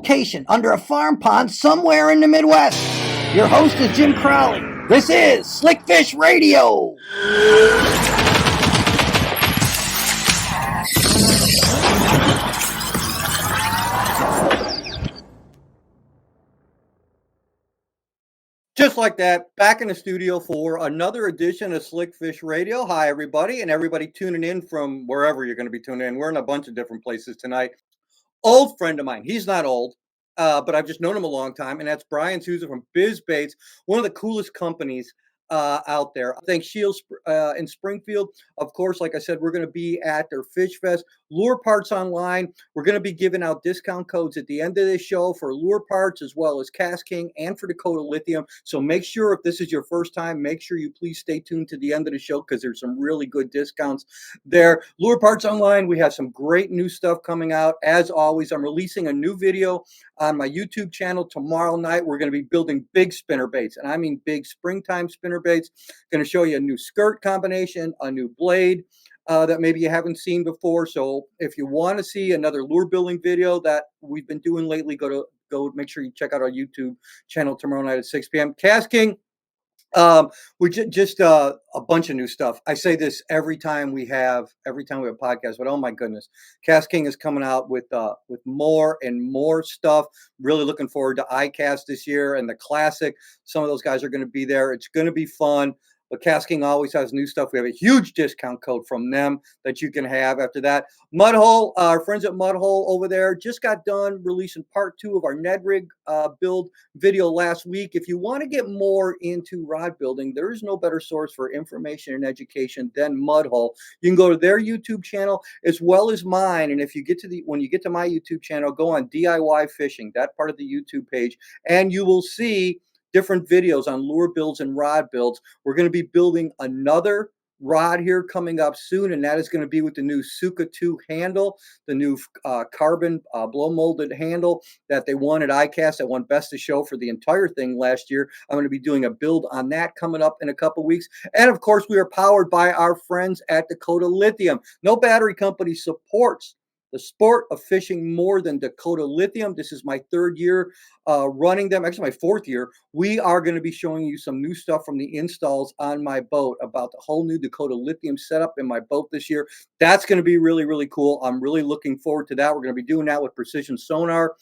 location under a farm pond somewhere in the Midwest. Your host is Jim Crowley. This is Slickfish Radio. Just like that, back in the studio for another edition of Slickfish Radio. Hi, everybody, and everybody tuning in from wherever you're going to be tuning in. We're in a bunch of different places tonight. Old friend of mine. He's not old, but I've just known him a long time, and that's Brian Souza from Bizz, one of the coolest companies out there. Thanks, Shields in Springfield. Of course, like I said, we're going to be at their Fish Fest. Lure Parts Online. We're going to be giving out discount codes at the end of this show for Lure Parts as well as Cast King and for Dakota Lithium. So make sure if this is your first time, make sure you please stay tuned to the end of the show because there's some really good discounts there. Lure Parts Online, we have some great new stuff coming out. As always, I'm releasing a new video on my YouTube channel tomorrow night. We're going to be building big spinner baits, and I mean big springtime spinner baits. Going to show you a new skirt combination, a new blade that maybe you haven't seen before. So if you want to see another lure building video that we've been doing lately, go make sure you check out our YouTube channel tomorrow night at 6 p.m. Cast King. We just a bunch of new stuff. I say this every time we have podcasts, but oh my goodness, Cast King is coming out with more and more stuff. Really looking forward to iCast this year and the Classic. Some of those guys are going to be there. It's going to be fun. But Cast King always has new stuff. We have a huge discount code from them that you can have after that. Mudhole, our friends at Mudhole over there just got done releasing part 2 of our Ned Rig build video last week. If you want to get more into rod building, there is no better source for information and education than Mudhole. You can go to their YouTube channel as well as mine. And if you get to when you get to my YouTube channel, go on DIY Fishing, that part of the YouTube page, and you will see different videos on lure builds and rod builds. We're going to be building another rod here coming up soon, and that is going to be with the new Suka 2 handle, the new carbon blow molded handle that they won at iCast. That won Best of Show for the entire thing last year. I'm going to be doing a build on that coming up in a couple weeks. And of course, we are powered by our friends at Dakota Lithium. No battery company supports the sport of fishing more than Dakota Lithium. This is my 3rd year running them, actually my 4th year. We are going to be showing you some new stuff from the installs on my boat about the whole new Dakota Lithium setup in my boat this year. That's going to be really, really cool. I'm really looking forward to that. We're going to be doing that with Precision Sonar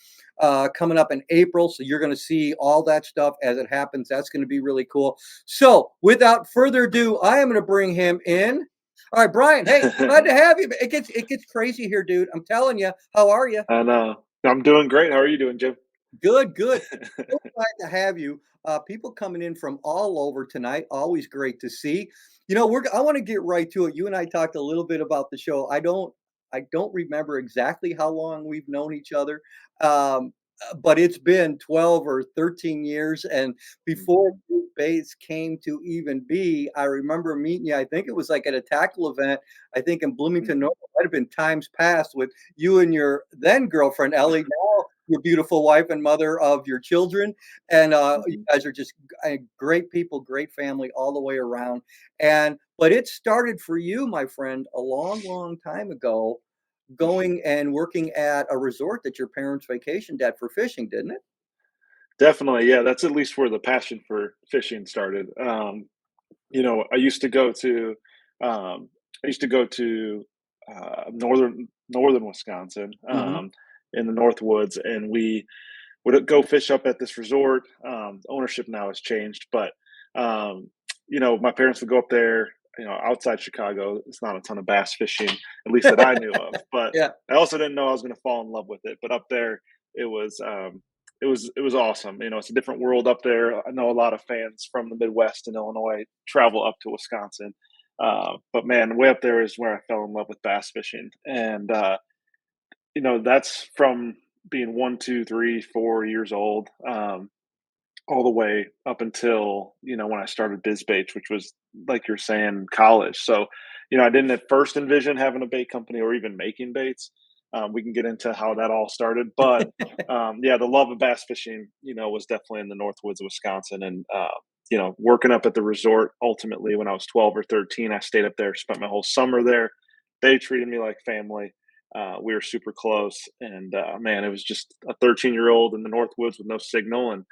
coming up in April. So you're going to see all that stuff as it happens. That's going to be really cool. So without further ado, I am going to bring him in. All right, Brian. Hey, glad to have you. It gets crazy here, dude. I'm telling you. How are you? I know. I'm doing great. How are you doing, Jim? Good. So glad to have you. People coming in from all over tonight. Always great to see. You know, I want to get right to it. You and I talked a little bit about the show. I don't remember exactly how long we've known each other. But it's been 12 or 13 years. And before Bates came to even be, I remember meeting you. I think it was like at a tackle event, I think in Bloomington, North. It might have been times past with you and your then girlfriend, Ellie, now your beautiful wife and mother of your children. And you guys are just great people, great family all the way around. But it started for you, my friend, a long, long time ago, going and working at a resort that your parents vacationed at for fishing, didn't it? Definitely, yeah. That's at least where the passion for fishing started. I used to go to, northern Wisconsin, Mm-hmm. in the North Woods, and we would go fish up at this resort. Ownership now has changed, but my parents would go up there. Outside Chicago, it's not a ton of bass fishing, at least that I knew of. But Yeah. I also didn't know I was going to fall in love with it. But up there, it was awesome. It's a different world up there. I know a lot of fans from the Midwest and Illinois travel up to Wisconsin, but man, way up there is where I fell in love with bass fishing, and that's from being 1, 2, 3, 4 years old. All the way up until when I started Bizz Baits, which was like you're saying, college. So, I didn't at first envision having a bait company or even making baits. We can get into how that all started, but the love of bass fishing, was definitely in the North Woods of Wisconsin, and working up at the resort. Ultimately, when I was 12 or 13, I stayed up there, spent my whole summer there. They treated me like family. We were super close, and man, it was just a 13-year-old in the North Woods with no signal, and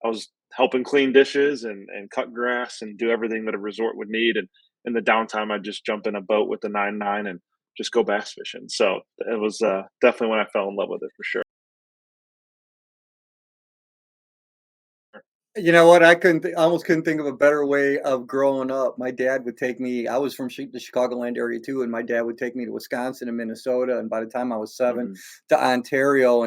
I was helping clean dishes and cut grass and do everything that a resort would need. And in the downtime, I'd just jump in a boat with the 9.9 and just go bass fishing. So it was definitely when I fell in love with it for sure. You know what? I almost couldn't think of a better way of growing up. My dad would take me. I was from the Chicagoland area too, and my dad would take me to Wisconsin and Minnesota. And by the time I was 7, Hmm. to Ontario,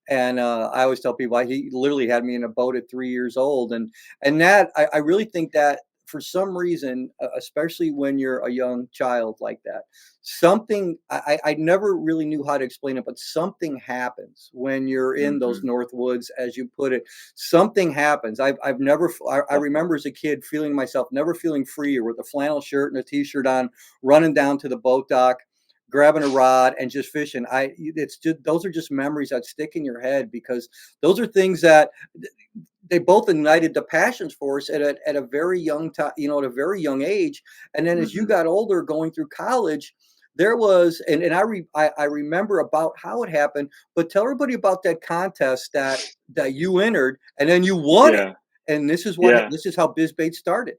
and I always tell people he literally had me in a boat at 3 years old, and that I really think that for some reason, especially when you're a young child like that, something I never really knew how to explain it, but something happens when you're in those Hmm. North Woods, as you put it. Something happens. I've never I remember as a kid feeling myself never feeling freer with a flannel shirt and a t-shirt on, running down to the boat dock, grabbing a rod and just fishing. It's just those are just memories that stick in your head because those are things that they both ignited the passions for us at a very young time, at a very young age. And then as you Hmm. got older, going through college, there was, I remember about how it happened, but tell everybody about that contest that you entered, and then you won it. Yeah, And yeah. this is how BizBait started.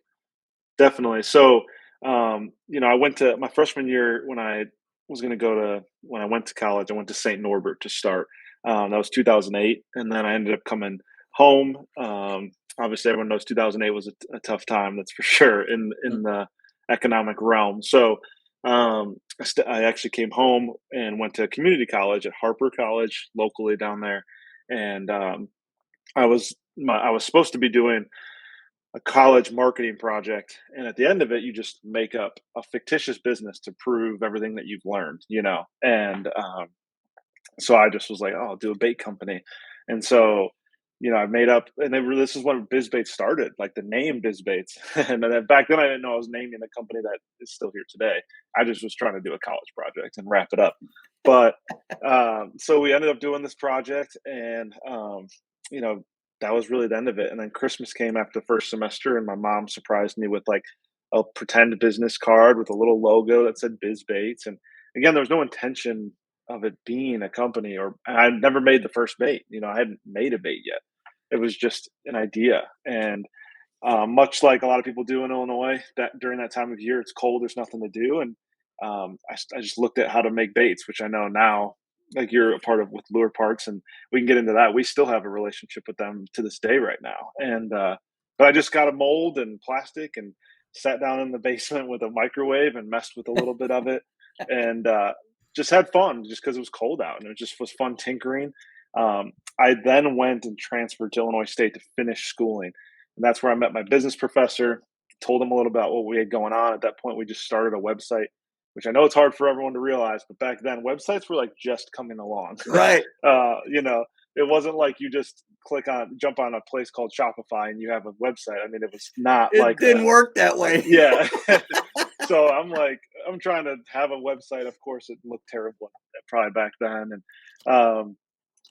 Definitely. So, I went to my freshman year when I was going to go to when I went to college. I went to St. Norbert to start. That was 2008, and then I ended up coming home. Obviously, everyone knows 2008 was a tough time. That's for sure Mm. in the economic realm. So, I actually came home and went to community college at Harper College, locally down there, and I was supposed to be doing a college marketing project, and at the end of it you just make up a fictitious business to prove everything that you've learned, and so I just was like, oh, I'll do a bait company. And so I made up, and this is when bizbait started, like the name bizbaits. And then back then I didn't know I was naming the company that is still here today. I just was trying to do a college project and wrap it up. But so we ended up doing this project, and you know that was really the end of it. And then Christmas came after the first semester, and my mom surprised me with like a pretend business card with a little logo that said Biz Baits. And again, there was no intention of it being a company, or I'd never made the first bait. I hadn't made a bait yet. It was just an idea. And much like a lot of people do in Illinois, that during that time of year, it's cold, there's nothing to do. And I just looked at how to make baits, which I know now, like you're a part of with Lure Parts, and we can get into that. We still have a relationship with them to this day right now. And, but I just got a mold and plastic and sat down in the basement with a microwave and messed with a little bit of it. And just had fun just because it was cold out, and it just was fun tinkering. I then went and transferred to Illinois State to finish schooling, and that's where I met my business professor, told him a little about what we had going on. At that point, we just started a website, which I know it's hard for everyone to realize, but back then websites were like just coming along. Right. uh, you know, it wasn't like you just jump on a place called Shopify and you have a website. I mean, it was not It like didn't work that way. yeah. So I'm trying to have a website. Of course, it looked terrible probably back then. And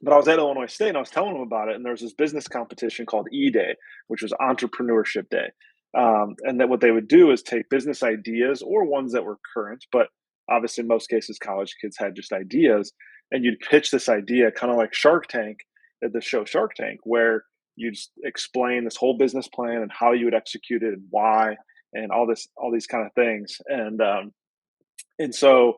but I was at Illinois State and I was telling them about it. And there was this business competition called E Day, which was Entrepreneurship Day. And that what they would do is take business ideas or ones that were current, but obviously in most cases college kids had just ideas, and you'd pitch this idea kind of like Shark Tank at the show Shark Tank, where you just explain this whole business plan and how you would execute it and why, and all these kind of things. And so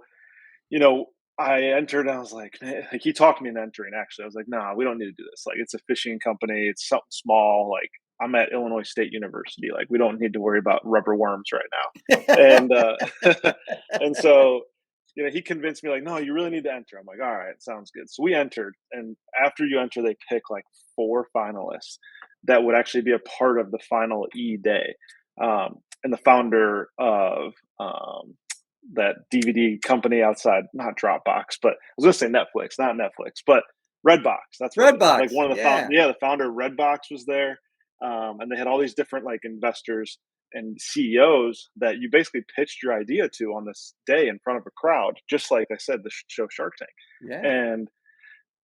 you know, I entered and I was like, man, like he talked me into entering actually. I was like, nah, we don't need to do this. Like it's a fishing company, it's something small. Like I'm at Illinois State University. Like we don't need to worry about rubber worms right now. And and so, he convinced me like, no, you really need to enter. I'm like, all right, sounds good. So we entered, and after you enter, they pick like 4 finalists that would actually be a part of the final E Day. And the founder of that DVD company outside, not Dropbox, but I was gonna say Netflix, not Netflix, but Redbox. That's what it is. Like Redbox. one of Yeah. the founder of Redbox was there, and they had all these different like investors and CEOs that you basically pitched your idea to on this day in front of a crowd, just like I said, the show Shark Tank. Yeah. And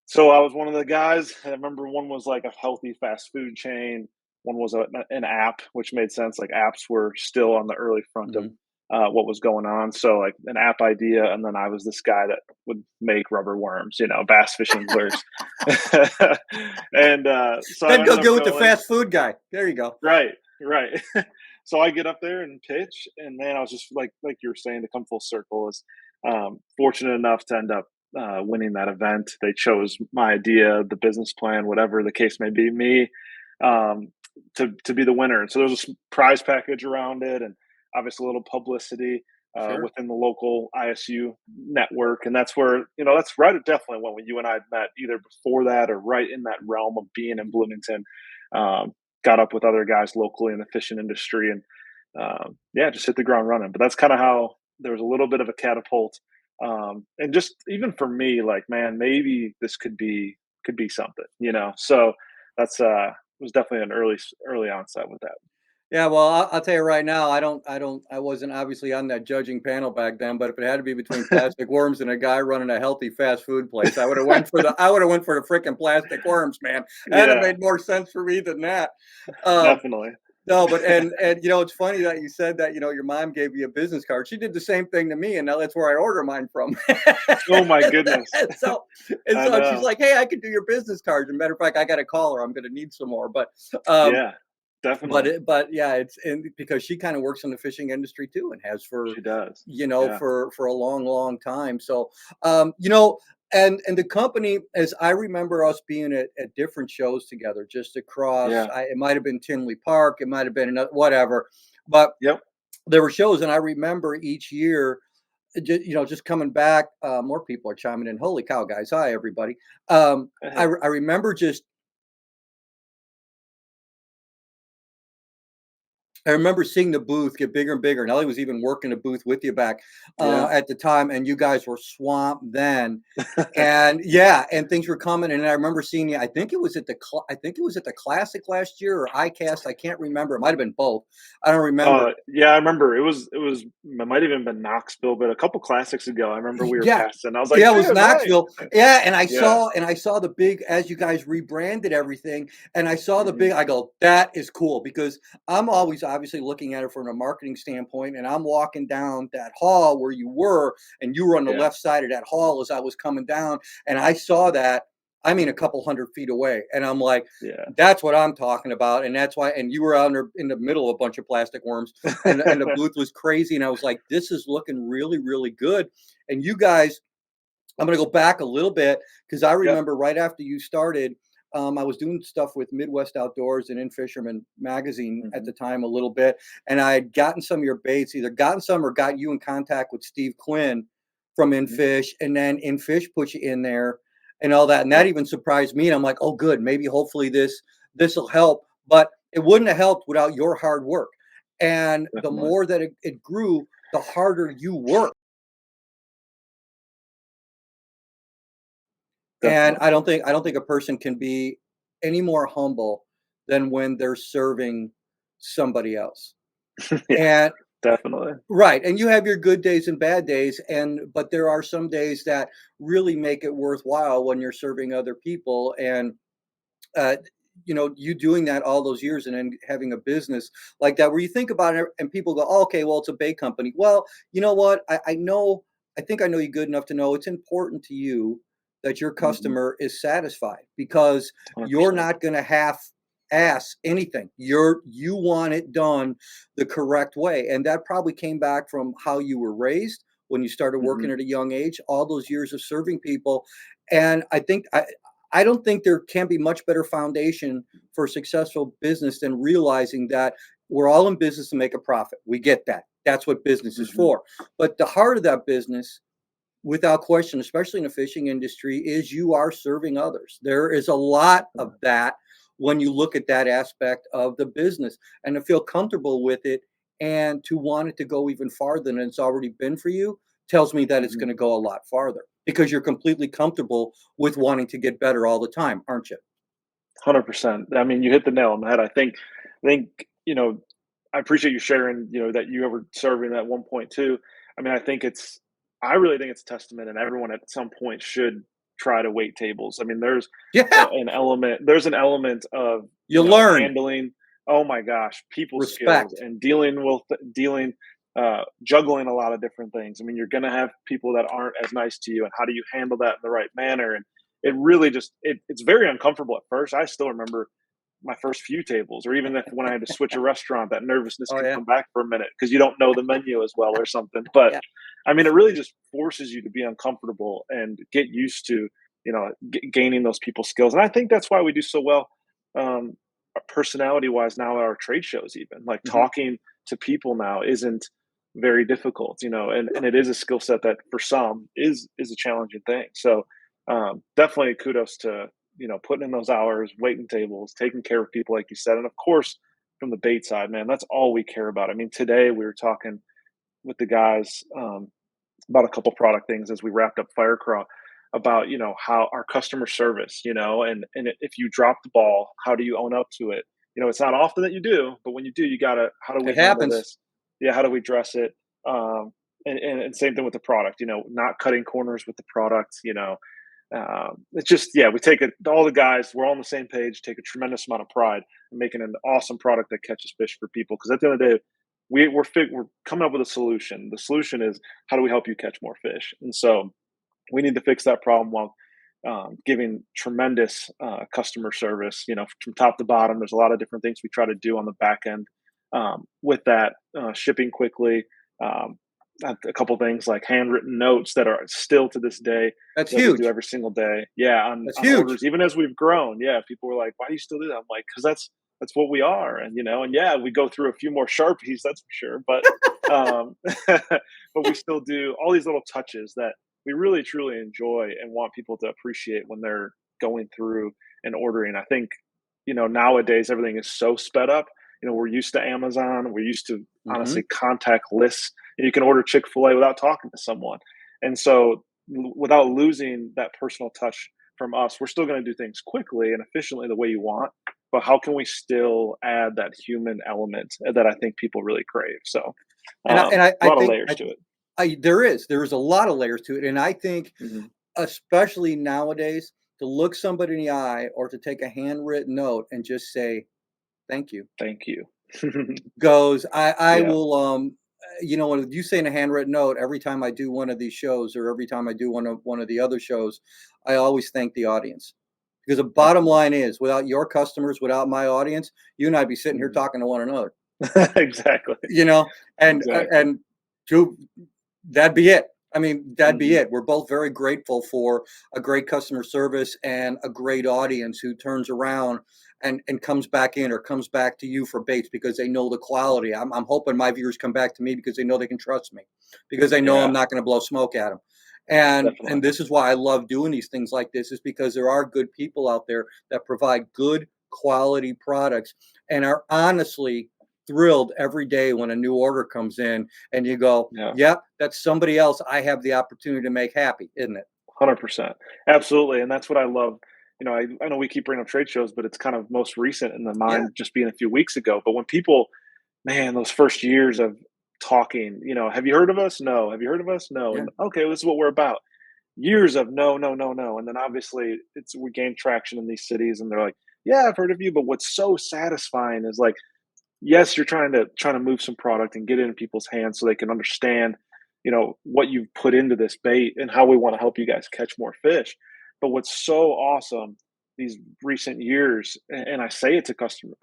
so I was one of the guys. I remember one was like a healthy fast food chain. One was an app, which made sense. Like apps were still on the early front of Mhm. what was going on. So like an app idea, and then I was this guy that would make rubber worms, bass fishing lures, and so I Then go ended up get with the going fast food guy. There you go. right, right. So I get up there and pitch, and man, I was just like you were saying, to come full circle is fortunate enough to end up winning that event. They chose my idea, the business plan, whatever the case may be, me um, to be the winner. And so there's a prize package around it, and obviously a little publicity Sure. within the local ISU network, and that's where that's right. Definitely when you and I met, either before that or right in that realm of being in Bloomington. Um, got up with other guys locally in the fishing industry, and yeah, just hit the ground running. But that's kind of how there was a little bit of a catapult, and just even for me, like, man, maybe this could be something, So that's was definitely an early onset with that. Yeah, well, I'll tell you right now, I wasn't obviously on that judging panel back then, but if it had to be between plastic worms and a guy running a healthy fast food place, I would have went for the freaking plastic worms, man. That'd have Yeah, made more sense for me than that. Um, definitely. no, but and it's funny that you said that, your mom gave you a business card. She did the same thing to me, and now that's where I order mine from. Oh my goodness, and so and I so she's know. like, "Hey, I could do your business cards." As a matter of fact, I got to call her. I'm going to need some more, um, Yeah, definitely. but yeah, it's and because she kind of works in the fishing industry too and has for She does. Yeah, for a long time. So um, you know, and the company, as I remember us being at different shows together, just across. yeah. It might have been Tinley Park, it might have been another, whatever, but Yep. there were shows, and I remember each year. Just coming back, more people are chiming in. Holy cow, guys! Hi, everybody. I remember just I remember seeing the booth get bigger and bigger, and Ellie was even working the booth with you back, Yeah. at the time, and you guys were swamped then. And yeah, and things were coming, and I remember seeing you. I think it was at the Classic last year or ICAST. I can't remember. It might have been both. I don't remember. Yeah, I remember it might have even been Knoxville, but a couple classics ago, I remember we were Yeah. passing. I was like, Yeah, it was "Dude, hi." Knoxville. Yeah, Yeah. and I saw the big, as you guys rebranded everything, and I saw the Mhm. big, I go, "That is cool," because I'm always obviously looking at it from a marketing standpoint, and I'm walking down that hall where you were, and you were on the Yeah. left side of that hall as I was coming down, and I saw that, I mean, a couple 100 feet away, and I'm like, Yeah. "That's what I'm talking about," and that's why, and you were out there in the middle of a bunch of plastic worms, and the booth was crazy, and I was like, "This is looking really, really good," and you guys, I'm going to go back a little bit because I Yep. remember right after you started, I was doing stuff with Midwest Outdoors and In Fisherman magazine at Mhm. the time a little bit, and I had gotten some of your baits, either gotten some or got you in contact with Steve Quinn from In Mhm. Fish, and then In Fish put you in there and all that, and that Yep. even surprised me. And I'm like, oh, good, maybe hopefully this will help, but it wouldn't have helped without your hard work. And the Definitely. more that it grew, the harder you work. And Definitely. I don't think a person can be any more humble than when they're serving somebody else. Yeah, And definitely. right, and you have your good days and bad days, and but there are some days that really make it worthwhile when you're serving other people. And uh, you doing that all those years and then having a business like that, where you think about it and people go, oh, okay, well, it's a bait company. Well, you know what? I know, I think I know you good enough to know it's important to you that your Mhm. customer is satisfied, because you're 100%. not going to half ass anything. You want it done the correct way. And that probably came back from how you were raised when you started working Mhm. at a young age, all those years of serving people. And I don't think there can be much better foundation for successful business than realizing that we're all in business to make a profit. We get that. That's what business is Mhm. for. But the heart of that business, without question, especially in the fishing industry, is you are serving others. There is a lot Yeah. of that when you look at that aspect of the business, and to feel comfortable with it and to want it to go even farther than it's already been for you tells me that it's going Mhm. to go a lot farther, because you're completely comfortable with wanting to get better all the time, aren't you? 100%. I mean, you hit the nail on the head. I think, I appreciate you sharing, that you were serving at one point too. I mean, I really think it's a testament, and everyone at some point should try to wait tables. I mean, Yeah, there's an element of, you learn handling, oh my gosh, people skills respect. and dealing juggling a lot of different things. I mean, you're going to have people that aren't as nice to you, and how do you handle that in the right manner? And it really just it's very uncomfortable at first. I still remember my first few tables, or even if when I had to switch a restaurant, that nervousness Oh can yeah. come back for a minute because you don't know the menu as well or something. But Yeah. I mean, it really just forces you to be uncomfortable and get used to, gaining those people skills. And I think that's why we do so well, personality wise now at our trade shows, even like Hmm. talking to people now isn't very difficult, and it is a skill set that for some is a challenging thing. So definitely kudos to, putting in those hours, waiting tables, taking care of people, like you said. And of course, from the bait side, man, that's all we care about. I mean, today we were talking with the guys, about a couple product things as we wrapped up Firecraw, about, how our customer service, and if you drop the ball, how do you own up to it? It's not often that you do, but when you do, you gotta, how do we It handle happens. this? Yeah, how do we dress it? And same thing with the product, not cutting corners with the product. It's just, yeah, we take it, all the guys, we're all on the same page, take a tremendous amount of pride in making an awesome product that catches fish for people. Because at the end of the day, we're coming up with a solution. The solution is, how do we help you catch more fish? And so we need to fix that problem while giving tremendous customer service. From top to bottom. There's a lot of different things we try to do on the back end, with that, shipping quickly. Um, a couple things like handwritten notes that are still to this day That's that we do huge. every single day. Yeah, on That's on huge. orders, even as we've grown. Yeah, people were like, "Why do you still do that?" I'm like, "Because that's what we are." And and yeah, we go through a few more sharpies, that's for sure. But but we still do all these little touches that we really truly enjoy and want people to appreciate when they're going through and ordering. I think, nowadays everything is so sped up. We're used to Amazon, we're used to, Hmm. honestly, contact lists. You can order Chick-fil-A without talking to someone. And so without losing that personal touch from us, we're still going to do things quickly and efficiently the way you want. But how can we still add that human element that I think people really crave? So a I lot of think layers to it. there is a lot of layers to it, and I think Hmm. especially nowadays, to look somebody in the eye or to take a handwritten note and just say thank you Thank you. goes. I Yeah. will when you say in a handwritten note, every time I do one of these shows or every time I do one of the other shows, I always thank the audience. Because the bottom Definitely. line is, without your customers, without my audience, you and I'd be sitting here Mhm. talking to one another. Exactly. You know, and Exactly. to that'd be it. I mean, that'd be Mhm. it. We're both very grateful for a great customer service and a great audience who turns around and comes back in or comes back to you for baits because they know the quality. I'm hoping my viewers come back to me because they know they can trust me, because they know I'm Yeah, not going to blow smoke at them. And definitely. this is why I love doing these things like this, is because there are good people out there that provide good quality products and are honestly thrilled every day when a new order comes in and you go, Yeah, yep, that's somebody else I have the opportunity to make happy, isn't it? 100%. Absolutely, and that's what I love. I know we keep bringing up trade shows, but it's kind of most recent in the Yeah, mind just being a few weeks ago. But when people, man, those first years of talking, "Have you heard of us? No. Have you heard of us? No." yeah. And, "Okay, this is what we're about." Years of no, no, no, no, and then obviously we gain traction in these cities, and they're like, "Yeah, I've heard of you." But what's so satisfying is, like, yes, you're trying to move some product and get it in people's hands so they can understand, what you've put into this bait and how we want to help you guys catch more fish. But what's so awesome these recent years, and I say it to customer,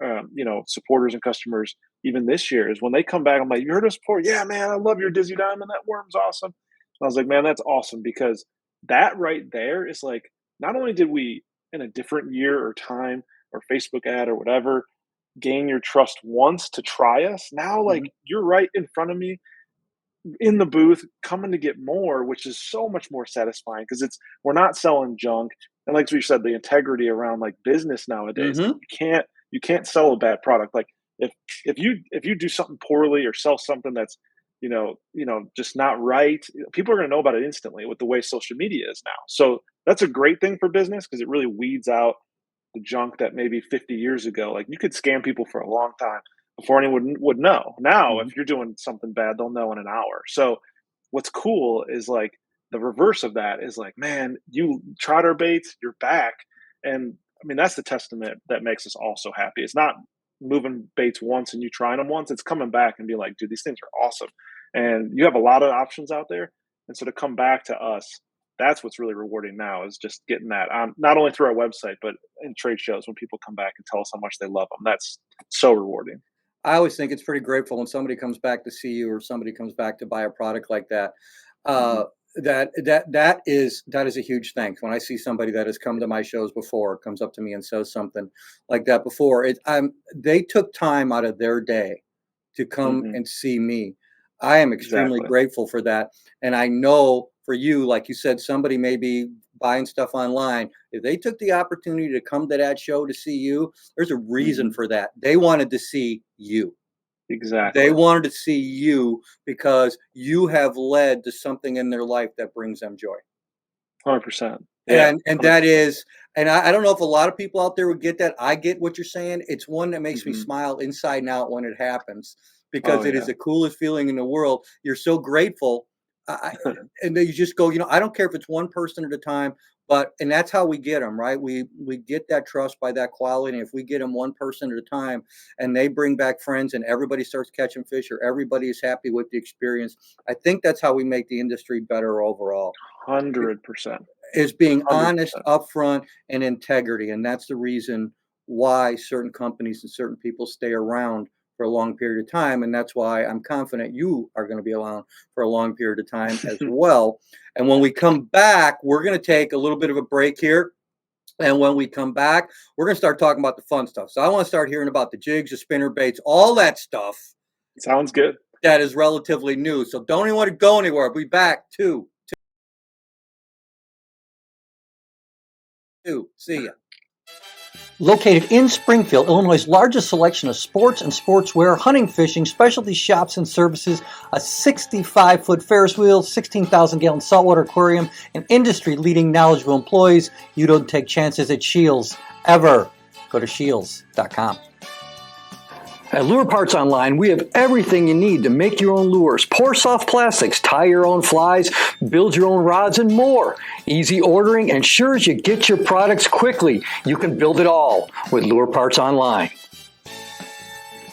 supporters and customers, even this year, is when they come back. I'm like, "You heard us before? Yeah, man, I love your Dizzy Diamond. That worm's awesome." And I was like, "Man, that's awesome," because that right there is like, not only did we, in a different year or time or Facebook ad or whatever, gain your trust once to try us. Now, like, Mhm. you're right in front of me in the booth coming to get more, which is so much more satisfying because we're not selling junk. And like we said, the integrity around like business nowadays, like Mhm. you can't sell a bad product. Like if if you do something poorly or sell something that's just not right, people are going to know about it instantly with the way social media is now. So that's a great thing for business because it really weeds out the junk that maybe 50 years ago, like, you could scam people for a long time before anyone would know. Now, Mhm. if you're doing something bad, they'll know in an hour. So, what's cool is like the reverse of that is like, man, you tried our baits, you're back. And I mean, that's the testament that makes us all so happy. It's not moving baits once and you trying them once, it's coming back and be like, dude, these things are awesome. and you have a lot of options out there. And so to come back to us, that's what's really rewarding now is just getting that on not only through our website, but in trade shows when people come back and tell us how much they love them. That's so rewarding. I always think it's pretty grateful when somebody comes back to see you or somebody comes back to buy a product like that. Hmm. Uh, that is a huge thanks. When I see somebody that has come to my shows before, comes up to me and says something like that before, they took time out of their day to come Hmm. and see me. I am extremely Exactly. grateful for that. And I know for you, like you said, somebody may be buying stuff online. If they took the opportunity to come to that show to see you, there's a reason Hmm. for that. They wanted to see you. They Exactly. wanted to see you because you have led to something in their life that brings them joy. 100%. Yeah. And that 100%. is and I don't know if a lot of people out there would get that. I get what you're saying. It's one that makes me Hmm. smile inside and out when it happens Oh because it is yeah. the coolest feeling in the world. You're so grateful. And then you just go, I don't care if it's one person at a time, but and that's how we get them, right? We get that trust by that quality. And if we get them one person at a time and they bring back friends and everybody starts catching fish or everybody is happy with the experience, I think that's how we make the industry better overall. 100%. Is being honest, 100%. upfront, and integrity, and that's the reason why certain companies and certain people stay around for a long period of time, and that's why I'm confident you are gonna be around for a long period of time as well. And when we come back, we're gonna take a little bit of a break here, and when we come back, we're gonna start talking about the fun stuff. So I wanna start hearing about the jigs, the spinner baits, all that stuff Sounds good. that is relatively new. So don't even wanna go anywhere. We'll be back too. See ya. Located in Springfield, Illinois' largest selection of sports and sportswear, hunting, fishing, specialty shops and services, a 65-foot Ferris wheel, 16,000-gallon saltwater aquarium, and industry-leading knowledgeable employees. You don't take chances at Shields, ever. Go to shields.com. At Lure Parts Online, we have everything you need to make your own lures. Pour soft plastics, tie your own flies, build your own rods, and more. Easy ordering ensures you get your products quickly. You can build it all with Lure Parts Online.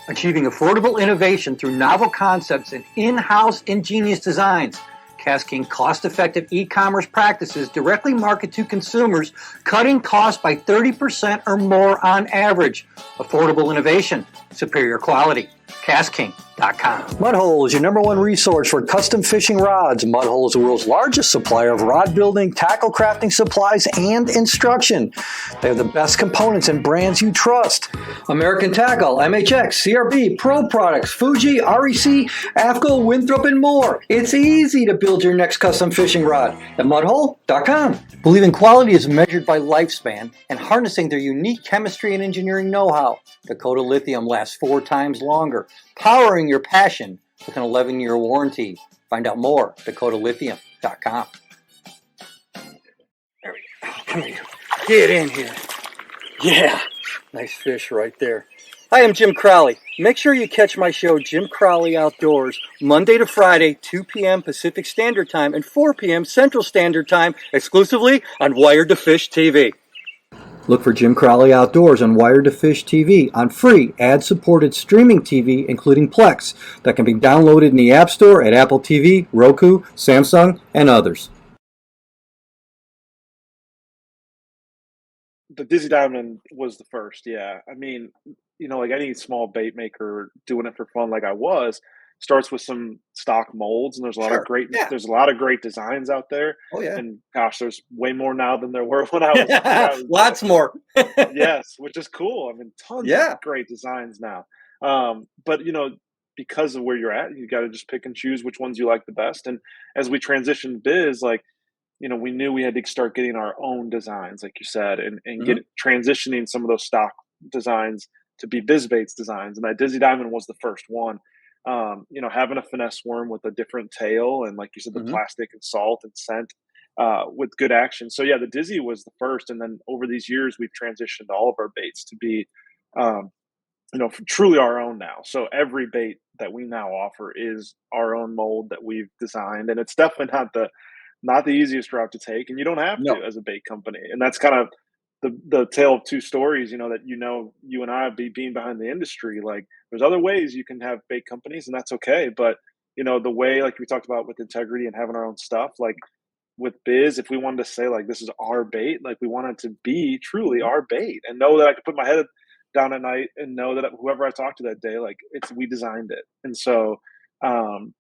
Achieving affordable innovation through novel concepts and in-house ingenious designs. Cascade cost-effective e-commerce practices directly market to consumers, cutting costs by 30% or more on average. Affordable innovation, superior quality. CastKing.com. Mudhole is your #1 resource for custom fishing rods. Mudhole is the world's largest supplier of rod building, tackle crafting supplies, and instruction. They have the best components and brands you trust. American Tackle, MHX, CRB, Pro Products, Fuji, REC, AFCO, Winthrop, and more. It's easy to build your next custom fishing rod at mudhole.com. Believing quality is measured by lifespan and harnessing their unique chemistry and engineering know-how. Dakota Lithium lasts 4 times longer, powering your passion with an 11-year warranty. Find out more at dakotalithium.com. There we go. Come here. Get in here. Yeah, nice fish right there. Hi, I'm Jim Crowley. Make sure you catch my show, Jim Crowley Outdoors, Monday to Friday, 2 p.m. Pacific Standard Time and 4 p.m. Central Standard Time, exclusively on Wired to Fish TV. Look for Jim Crowley Outdoors on Wired to Fish TV on free ad-supported streaming TV, including Plex, that can be downloaded in the App Store at Apple TV, Roku, Samsung, and others. The Dizzy Diamond was the first, yeah. I mean, like any small bait maker doing it for fun like I was, starts with some stock molds, and Sure. Yeah. there's a lot of great designs out there, Oh, yeah. and gosh, there's way more now than there were when I was doing Lots more. it. Yes, which is cool. I mean, tons of Yeah. great designs now. But because of where you're at, you gotta just pick and choose which ones you like the best, and as we transitioned Biz, like, we knew we had to start getting our own designs, like you said, and Mhm. get transitioning some of those stock designs to be BizBaits designs. And that Dizzy Diamond was the first one. Having a finesse worm with a different tail and, like you said, the Mhm. plastic and salt and scent with good action. So yeah, the Dizzy was the first, and then over these years, we've transitioned all of our baits to be, um, truly our own now. So every bait that we now offer is our own mold that we've designed, and it's definitely not the easiest route to take, and you don't have to No. as a bait company. And that's kind of the tale of two stories, that you and I being behind the industry. Like, there's other ways you can have bait companies, and that's okay. But the way, like we talked about with integrity and having our own stuff, like with Bizz, if we wanted to say like this is our bait, like we want it to be truly Mhm. our bait, and know that I could put my head down at night and know that whoever I talked to that day, like it's we designed it. And so, um,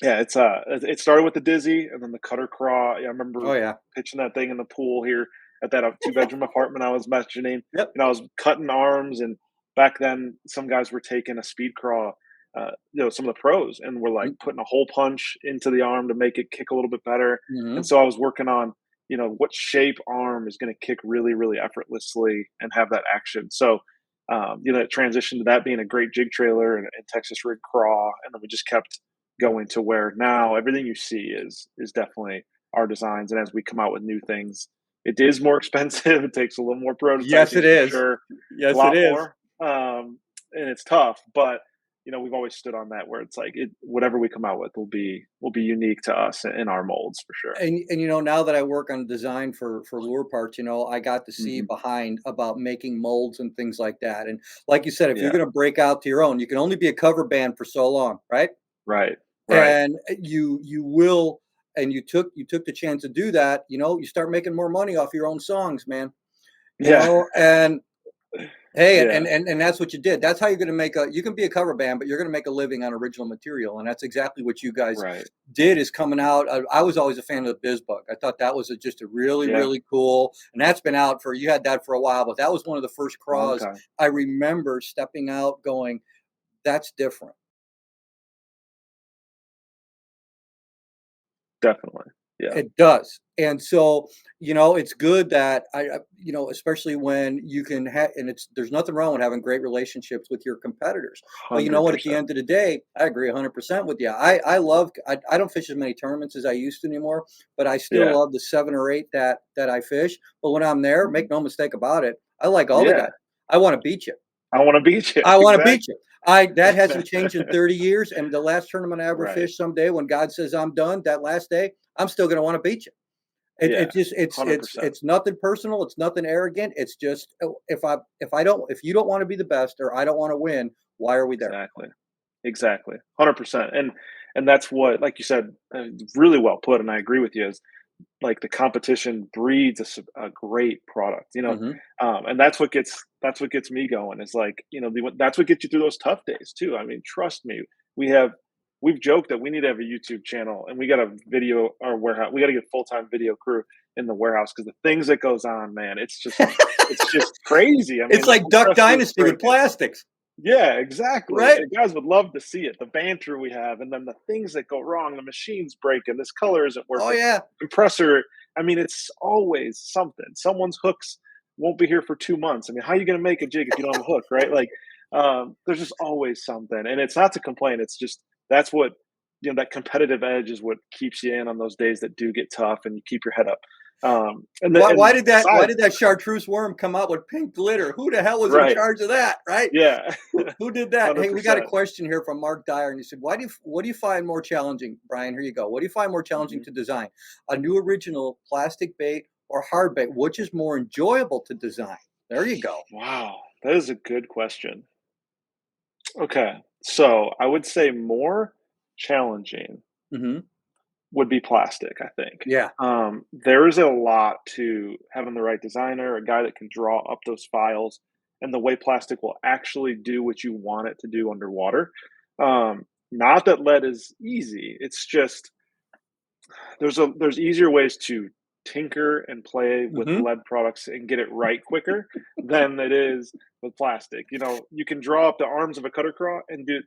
yeah, it started with the dizzy and then the cutter craw. Yeah, I remember Oh, yeah. pitching that thing in the pool here at that two-bedroom apartment I was mentioning, Yep. and I was cutting arms. And back then, some guys were taking a speed craw, some of the pros, and were like Mm, putting a hole punch into the arm to make it kick a little bit better. And mhm. so I was working on, what shape arm is going to kick really, really effortlessly and have that action. So, it transitioned to that being a great jig trailer and Texas rig craw, and then we just kept going to where now everything you see is definitely our designs. And as we come out with new things, it is more expensive. It takes a little more Yes, prototyping it for is. sure, a Yes, it lot is. more, and it's tough. But we've always stood on that where it's like whatever we come out with will be unique to us in our molds for sure. And now that I work on design for lure parts, I got to see Hmm. behind about making molds and things like that. And like you said, if you're Yeah. going to break out to your own, you can only be a cover band for so long, right? Right. Right. And you will, and you took the chance to do that. You start making more money off your own songs, man. Yeah. And hey, and Yeah. and and and that's what you did. That's how you're gonna you can be a cover band, but you're gonna make a living on original material, and that's exactly what you guys Right. did is coming out. I was always a fan of the Biz Bug. I thought that was just a really, Yeah. really cool, and that's been out for you had that for a while, but that was one of the first Long craws time. I remember stepping out going, that's different. Definitely. Yeah. It does. And so, it's good that especially when you can have, and there's nothing wrong with having great relationships with your competitors. But you know what? At the 100%. end of the day, I agree 100% with you. I don't fish as many tournaments as I used to anymore, but I still Yeah. love the 7 or 8 that I fish. But when I'm there, Mhm. make no mistake about it, I like all the Yeah. guys. I want to beat you. I want to beat you. I want to beat Exactly. you. I That hasn't changed in 30 years. And the last tournament I ever Right. fished, someday when God says I'm done, that last day, I'm still going to want to beat you. It Yeah. just $100%. it's nothing personal, it's nothing arrogant, it's just, if you don't wanna be the best or I don't wanna win, why are we there? Exactly. Exactly. 100%. And that's what, like you said, really well put, and I agree with you, is like the competition breeds a great product, Mhm. and that's what gets me going, is like, that's what gets you through those tough days too. I mean, trust me, we have we've joked that we need to have a YouTube channel, and we got a video our warehouse. We got to get full-time video crew in the warehouse because the things that goes on, man, it's just crazy. I It's mean, the like Duck compressors Dynasty with breaking. plastics, Yeah, exactly. right? And guys would love to see it. The banter we have, and then the things that go wrong. The machine's breaking. This color isn't Oh, working. yeah. Compressor. I mean, it's always something. Someone's hooks won't be here for 2 months. I mean, how are you going to make a jig if you don't have a hook, right? Like, there's just always something. And it's not to complain. It's just that's what that competitive edge is what keeps you in on those days that do get tough, and you keep your head up. Why And did that why besides, did that chartreuse worm come out with pink glitter? Who the hell was in right? charge of that, right? Yeah, Who did that? hundred Hey, we got a percent. question here from Mark Dyer, and he said, what do you find more challenging?" Brian, here you go. "What do you find more challenging Mhm. to design? A new original plastic bait or hard bait? Which is more enjoyable to design?" There you go. Wow, that is a good question. Okay, so I would say more challenging Mhm. would be plastic, I think. Yeah. There is a lot to having the right designer, a guy that can draw up those files, and the way plastic will actually do what you want it to do underwater. Not that lead is easy. It's just there's easier ways to tinker and play with Mhm. lead products and get it right quicker than it is with plastic. You can draw up the arms of a cutter craw and do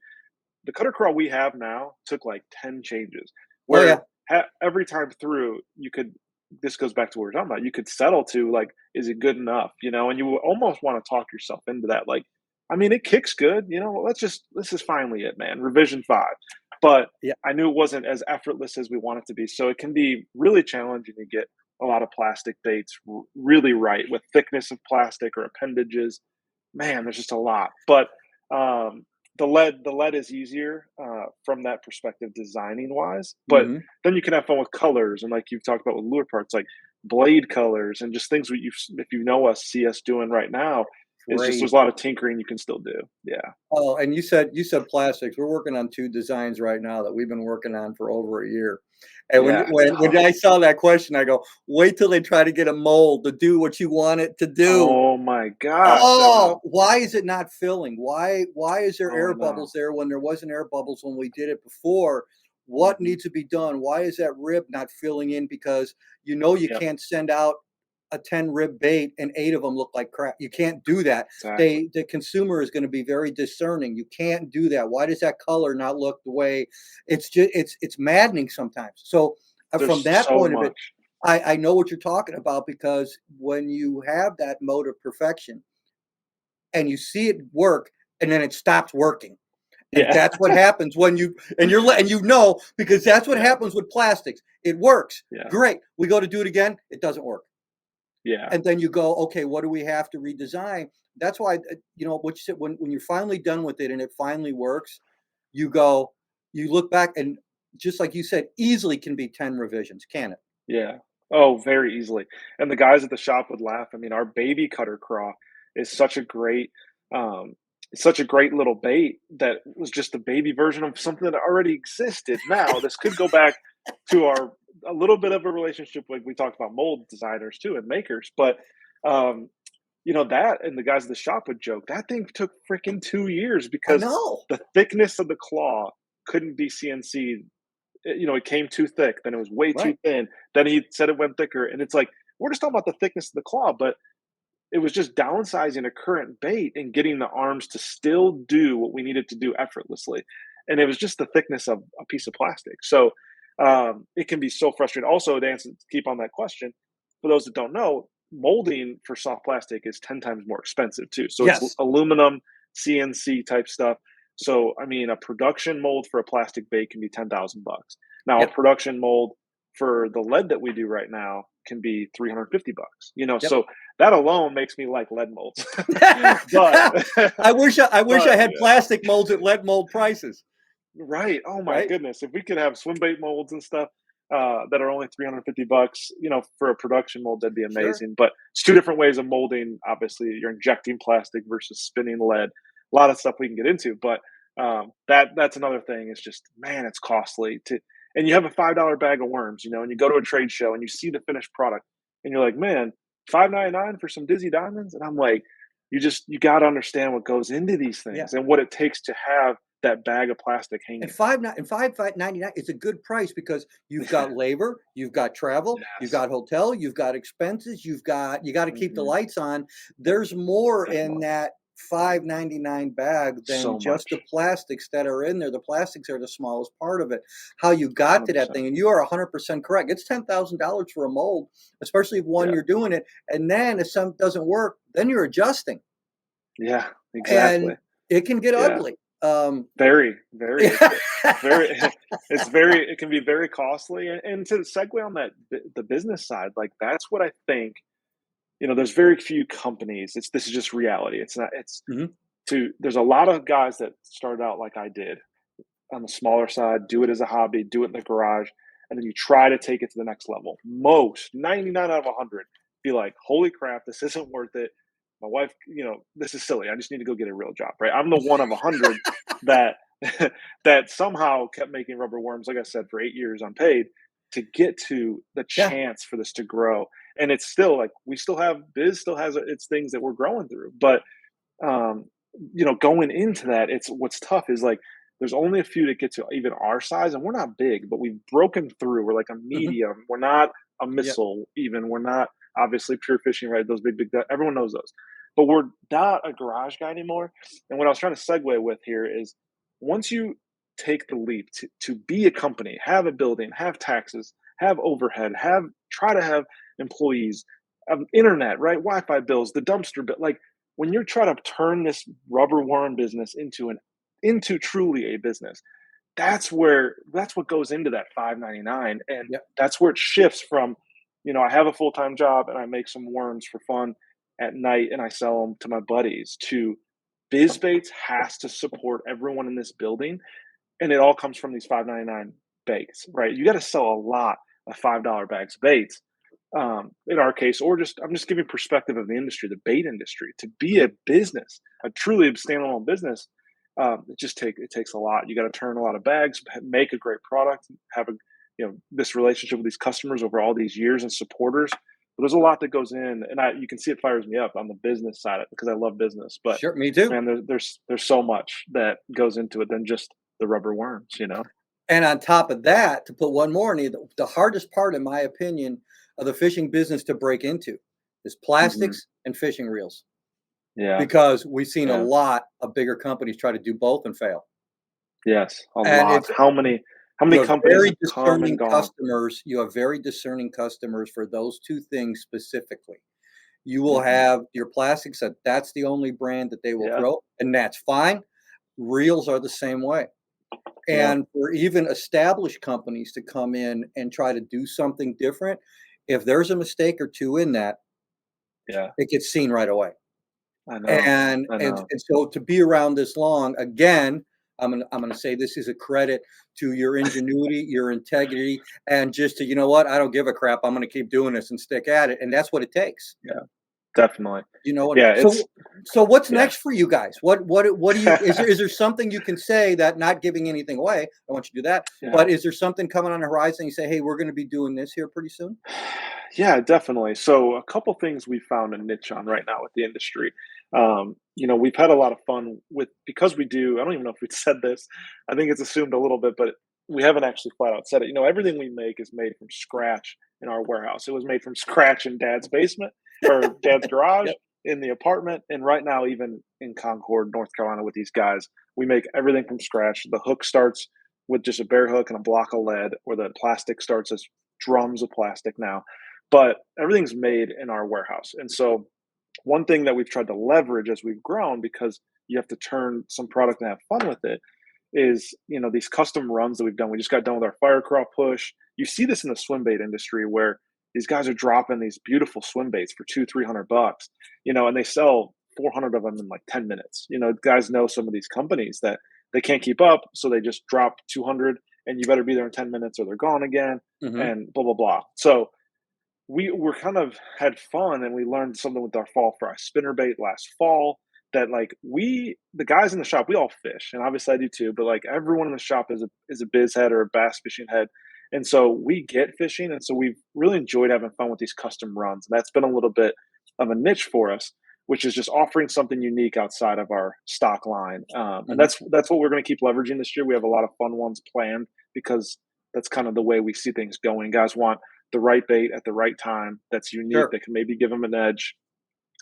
the cutter crawl we have now took like 10 changes, Oh, yeah. where every time through you could, this goes back to what we're talking about, you could settle to like, is it good enough, and you would almost want to talk yourself into that, like, I mean, it kicks good, this is finally it, man, revision 5. But Yeah. I knew it wasn't as effortless as we want it to be, so it can be really challenging to get a lot of plastic baits really right, with thickness of plastic or appendages. Man, there's just a lot. But um, the lead is easier from that perspective, designing wise. But Mhm. then you can have fun with colors, and like you've talked about with lure parts, like blade colors and just things if you know us, see us doing right now. It's just Great. there's a lot of tinkering you can still do. Yeah. Oh, and you said plastics. We're working on 2 designs right now that we've been working on for over a year. And when Yeah, when tough. I saw that question, I go, "Wait till they try to get a mold to do what you want it to do." Oh my gosh, I Oh, know. why is it not filling? Why is there Oh, air I know. bubbles there when there wasn't air bubbles when we did it before? What Mhm. needs to be done? Why is that rib not filling in? Because you know you Yep, can't send out a 10 rib bait and 8 of them look like crap. You can't do that. exactly. The consumer is going to be very discerning. You can't do that. Why does that color not look the way it's maddening sometimes. So from There's that so point of it, much. I know what you're talking about because when you have that mode of perfection and you see it work and then it stops working. And Yeah. that's what happens when you and you know because that's what Yeah, happens with plastics. It works. yeah, Great. We go to do it again, it doesn't work. yeah, And then you go, okay, what do we have to redesign? That's why what you said when you're finally done with it and it finally works, you go, you look back and just like you said, easily can be 10 revisions, can it? yeah. Oh, very easily, and the guys at the shop would laugh. I mean, our baby cutter craw is um, such a great little bait that was just a baby version of something that already existed. Now, this could go back to our a little bit of a relationship like we talked about mold designers too and makers, but, um, that and the guys at the shop would joke, that thing took freaking 2 years I because know. the thickness of the claw couldn't be CNC'd. It came too thick, then it was way too Right. thin, then he said it went thicker, and it's like, we're just talking about the thickness of the claw, but it was just downsizing a current bait and getting the arms to still do what we needed to do effortlessly, and it was just the thickness of a piece of plastic, so, it can be so frustrating. Also, to answer keep on that question, for those that don't know, molding for soft plastic is 10 times more expensive too, so it's Yes. aluminum, CNC type stuff, so, I mean, a production mold for a plastic bait can be 10,000 bucks. Now, a Yep. production mold for the lead that we do right now can be 350 bucks, Yep. so that alone makes me like lead molds. But I wish I but had yeah. plastic molds at lead mold prices, Right. Oh my right? goodness. If we could have swim bait molds and stuff that are only 350 bucks, for a production mold, that'd be Sure. amazing. But it's two different ways of molding. Obviously, you're injecting plastic versus spinning lead. A lot of stuff we can get into, but that's another thing. It's just man, it's costly to. And you have a $5 bag of worms, and you go to a trade show and you see the finished product, and you're like, man, 5.99 for some Dizzy Diamonds, and I'm like, you got to understand what goes into these Yeah. things and what it takes to have that bag of plastic And hanging. five 99 is a good price because you've got labor, you've got travel, you've Yes. got hotel, you've got expenses, you got to keep the Mhm. lights on. There's more in Definitely. that 5.99 bag than So just the much. plastics that are in there. The plastics are the smallest part of it. How you got to that 100%. thing, and you are 100% correct. It's $10,000 for a mold, especially if one Yeah. you're doing it, and then if something doesn't work, then you're adjusting, Yeah, exactly. and it can get Yeah. ugly. Very, very. It's Yeah. very it can be very costly, and to segue on that the business side, like, that's what I think, there's very few companies, this is just reality, it's not it's Mhm. there's a lot of guys that started out like I did, on the smaller side, do it as a hobby, do it in the garage, and then you try to take it to the next level. Most 99 out of 100 be like, "Holy crap, this isn't worth it. My wife, this is silly. I just need to go get a real job." Right? I'm the one of 100 that that somehow kept making rubber worms, like I said, for 8 years unpaid to get to the Yeah. chance for this to grow. And it's still like we still have Bizz still has its things that we're growing through, but um, going into that, it's what's tough is like there's only a few that get to even our size, and we're not big, but we've broken through. We're like a Mhm. medium. We're not a Yep. missile, even. We're not obviously pure fishing, right? Those big, everyone knows those. But we're not a garage guy anymore. And what I was trying to segue with here is once you take the leap to be a company, have a building, have taxes, have overhead, try to have employees, internet, right? Wi-Fi bills, the dumpster bill, like when you're trying to turn this rubber worm business into truly a business, that's what goes into that 5.99, and Yep. that's where it shifts from, I have a full-time job and I make some worms for fun at night and I sell them to my buddies, to BizBaits has to support everyone in this building, and it all comes from these 5.99 baits, right? You got to sell a lot of $5 bags of baits, in our case, or just I'm just giving perspective of the industry, the bait industry, to be a business, a truly standalone business. It takes a lot. You got to turn a lot of bags, make a great product, have a this relationship with these customers over all these years and supporters. But there's a lot that goes in, and you can see it fires me up on the business side of it because I love business. But Sure, me too. man, there's so much that goes into it than just the rubber worms, you know. And on top of that, to put one more in, the hardest part, in my opinion, of the fishing business to break into is Hmm. plastics and fishing reels, Yeah, because we've seen a yeah, lot of bigger companies try to do both and fail. yes, a And lot. it's How many you have companies very have come and discerning gone? customers. You have very discerning customers for those two things specifically. You will Hmm. have your plastics that's the only brand that they will Yeah, throw, and that's fine. Reels are the same way. yeah, And for even established companies to come in and try to do something different, if there's a mistake or two in that, yeah. it gets seen right away. I know, And I and know. and so to be around this long, again, I'm gonna say this is a credit to your ingenuity, your integrity, and just to, you know what, I don't give a crap. I'm gonna keep doing this and stick at it. And that's what it takes. Yeah, definitely. You know what? Yeah, it's So what's yeah, next for you guys? What do you is there something you can say, that, not giving anything away, I want you to do that, yeah. but is there something coming on the horizon you say, "Hey, we're gonna be doing this here pretty soon?" Yeah, definitely. So a couple things we found a niche on right now with the industry. We've had a lot of fun with because we do. I don't even know if we said this. I think it's assumed a little bit, but we haven't actually flat out said it. Everything we make is made from scratch in our warehouse. It was made from scratch in Dad's basement or Dad's garage Yep. in the apartment, and right now even in Concord, North Carolina, with these guys, we make everything from scratch. The hook starts with just a bare hook and a block of lead, or the plastic starts as drums of plastic now, but everything's made in our warehouse. And so one thing that we've tried to leverage as we've grown, because you have to turn some product and have fun with it, is these custom runs that we've done. We just got done with our fire crawl push. You see this in the swim bait industry where these guys are dropping these beautiful swim baits for 200-300 bucks, and they sell 400 of them in like 10 minutes. Guys know some of these companies that they can't keep up, so they just drop 200, and you better be there in 10 minutes or they're gone again, Mhm. and blah blah blah. So we were kind of had fun, and we learned something with our fall fry spinner bait last fall, that like the guys in the shop, we all fish, and obviously I do too, but like everyone in the shop is a biz head or a bass fishing head. And so we get fishing, and so we've really enjoyed having fun with these custom runs, and that's been a little bit of a niche for us, which is just offering something unique outside of our stock line. And Mhm. that's what we're going to keep leveraging this year. We have a lot of fun ones planned, because that's kind of the way we see things going. Guys want the right bait at the right time that's unique, Sure. that can maybe give them an edge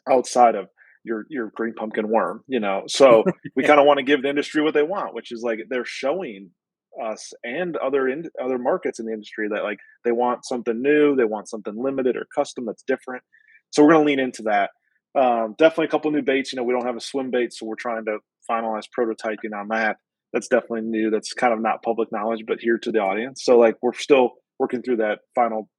outside of your green pumpkin worm. So we kind of want to give the industry what they want, which is like they're showing us and other markets in the industry that like they want something new, they want something limited or custom that's different. So we're going to lean into that. Definitely a couple new baits. We don't have a swim bait, so we're trying to finalize prototyping on that. That's definitely new. That's kind of not public knowledge, but here to the audience. So like we're still working through that final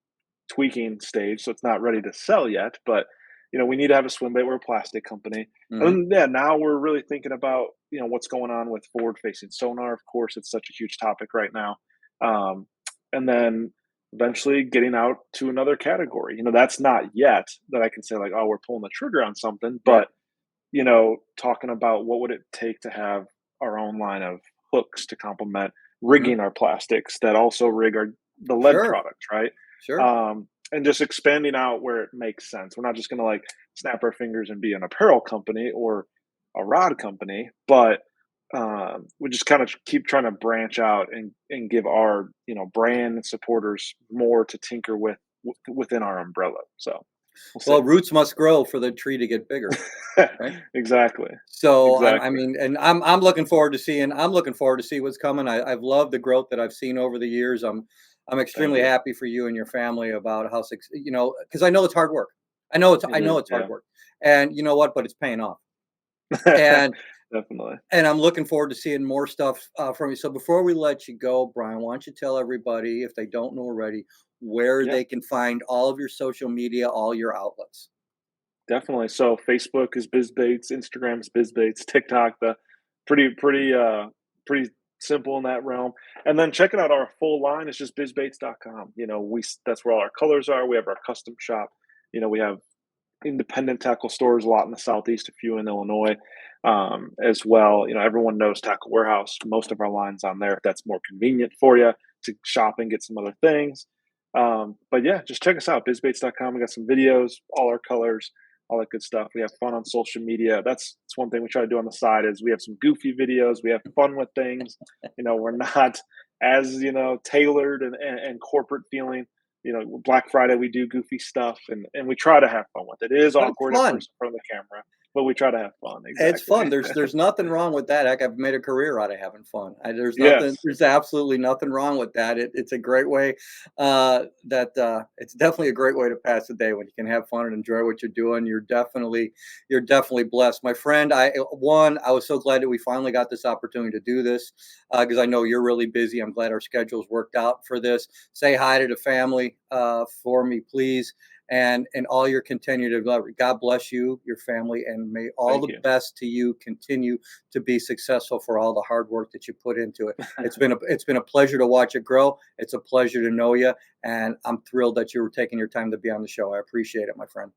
tweaking stage, so it's not ready to sell yet. But we need to have a swim bait. We're a plastic company, and Mhm. then, yeah, now we're really thinking about what's going on with forward facing sonar. Of course, it's such a huge topic right now, um, and then eventually getting out to another category. That's not yet that I can say like, oh, we're pulling the trigger on something, Right. but talking about what would it take to have our own line of hooks to complement Mhm. rigging our plastics that also rig the lead Sure. products, right? Sure. And just expanding out where it makes sense. We're not just going to like snap our fingers and be an apparel company or a rod company, but we just kind of keep trying to branch out and give our brand and supporters more to tinker with within our umbrella. So we'll see. Well, roots must grow for the tree to get bigger, right? Exactly. So, I Exactly. mean, and I'm looking forward to see what's coming. I've loved the growth that I've seen over the years. I'm Thank extremely you. happy for you and your family about how because I know it's hard work. I It know is, it's hard yeah. work, and you know what? But it's paying off, and Definitely. I'm looking forward to seeing more stuff from you. So before we let you go, Brian, why don't you tell everybody, if they don't know already, where Yeah, they can find all of your social media, all your outlets? definitely. So Facebook is BizBaits, Instagram is BizBaits, TikTok, the pretty simple in that realm. And then checking out our full line is just bizbaits.com. That's where all our colors are. We have our custom shop. We have independent tackle stores, a lot in the Southeast, a few in Illinois, as well. Everyone knows Tackle Warehouse. Most of our lines on there, if that's more convenient for you to shop and get some other things. But yeah, just check us out, bizbaits.com. We got some videos, all our colors, all that good stuff. We have fun on social media. That's one thing we try to do on the side is we have some goofy videos. We have fun with things. We're not as, tailored and corporate feeling. Black Friday, we do goofy stuff and we try to have fun with it. It is But it's awkward at fun. first in front of the camera, but we try to have fun. It's Exactly. fun. There's nothing wrong with that. Heck, I've made a career out of having fun. Yes. There's absolutely nothing wrong with that. It's a great way. It's definitely a great way to pass the day when you can have fun and enjoy what you're doing. You're definitely blessed, my friend. I was so glad that we finally got this opportunity to do this because I know you're really busy. I'm glad our schedules worked out for this. Say hi to the family for me, please, and all your continued love. God bless you, your family, and may all Thank the you. best to you continue to be successful for all the hard work that you put into it. It's been a pleasure to watch it grow. It's a pleasure to know you, and I'm thrilled that you were taking your time to be on the show. I appreciate it, my friend.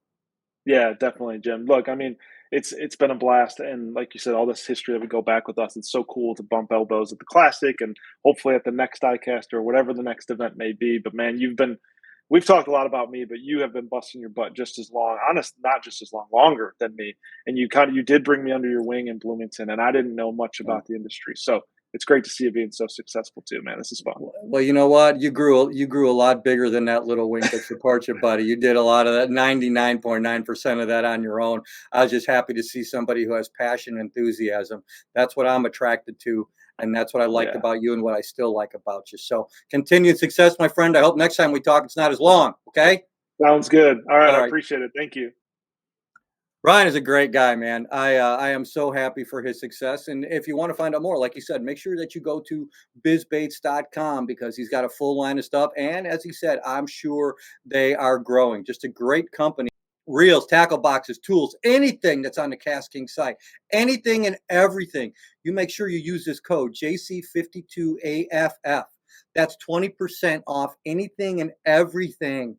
Yeah, definitely, Jim. Look, I mean, it's been a blast, and like you said, all this history that would go back with us. It's so cool to bump elbows at the classic, and hopefully at the next diecast or whatever the next event may be. But man, we've talked a lot about me, but you have been busting your butt just as long, honest, not just as long, longer than me. And you did bring me under your wing in Bloomington, and I didn't know much about the industry, so it's great to see you being so successful too, man. This is fun. Well, you know what? You grew a lot bigger than that little wing that supports you, buddy. You did a lot of that, 99.9% of that on your own. I was just happy to see somebody who has passion and enthusiasm. That's what I'm attracted to, and that's what I liked Yeah, about you and what I still like about you. So, continued success, my friend. I hope next time we talk, it's not as long. Okay. sounds good. All right, All I right. appreciate it. Thank you. Ryan is a great guy, man. I am so happy for his success. And if you want to find out more, like you said, make sure that you go to bizbaits.com because he's got a full line of stuff. And as he said, I'm sure they are growing. Just a great company. Reels, tackle boxes, tools, anything that's on the Cast King site, anything and everything. You make sure you use this code JC52AFF. That's 20% off anything and everything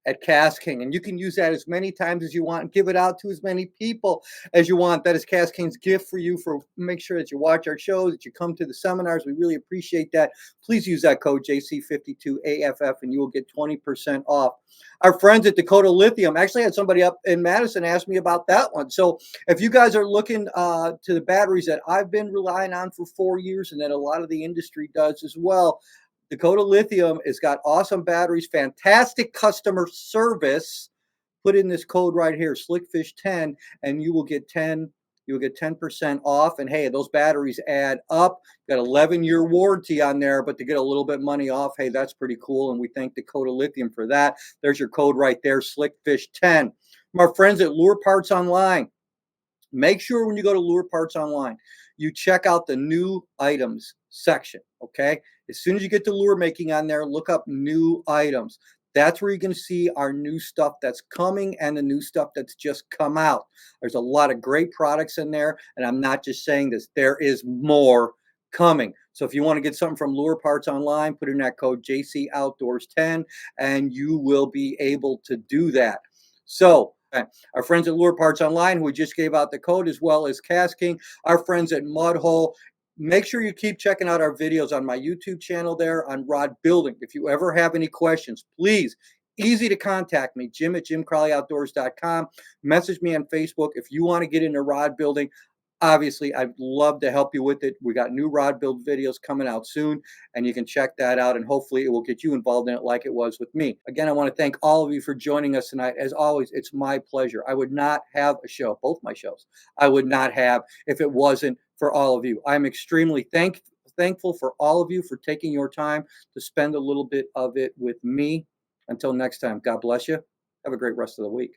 at Cast King. And you can use that as many times as you want and give it out to as many people as you want. That is Cast King's gift for you for make sure that you watch our shows, that you come to the seminars. We really appreciate that. Please use that code JC52AFF and you will get 20% off. Our friends at Dakota Lithium actually had somebody up in Madison ask me about that one. So if you guys are looking to the batteries that I've been relying on for 4 years and that a lot of the industry does as well, Dakota Lithium has got awesome batteries, fantastic customer service. Put in this code right here, Slickfish10, and you will get 10% off. And hey, those batteries add up. Got 11-year warranty on there, but to get a little bit money off, hey, that's pretty cool. And we thank Dakota Lithium for that. There's your code right there, Slickfish10. From our friends at Lure Parts Online. Make sure when you go to Lure Parts Online, you check out the new items section. Okay. As soon as you get to lure making on there, look up new items. That's where you're going to see our new stuff that's coming and the new stuff that's just come out. There's a lot of great products in there. And I'm not just saying this, there is more coming. So if you want to get something from Lure Parts Online, put in that code JC Outdoors 10 and you will be able to do that. So, our friends at Lure Parts Online, who just gave out the code, as well as Cast King, our friends at Mudhole. Make sure you keep checking out our videos on my YouTube channel there on rod building. If you ever have any questions, please, easy to contact me, Jim at JimCrowleyOutdoors.com. Message me on Facebook if you want to get into rod building. Obviously, I'd love to help you with it. We got new rod build videos coming out soon, and you can check that out, and hopefully it will get you involved in it like it was with me. Again, I want to thank all of you for joining us tonight. As always, it's my pleasure. I would not have a show, both my shows, I would not have if it wasn't for all of you. I'm extremely thankful for all of you for taking your time to spend a little bit of it with me. Until next time, God bless you. Have a great rest of the week.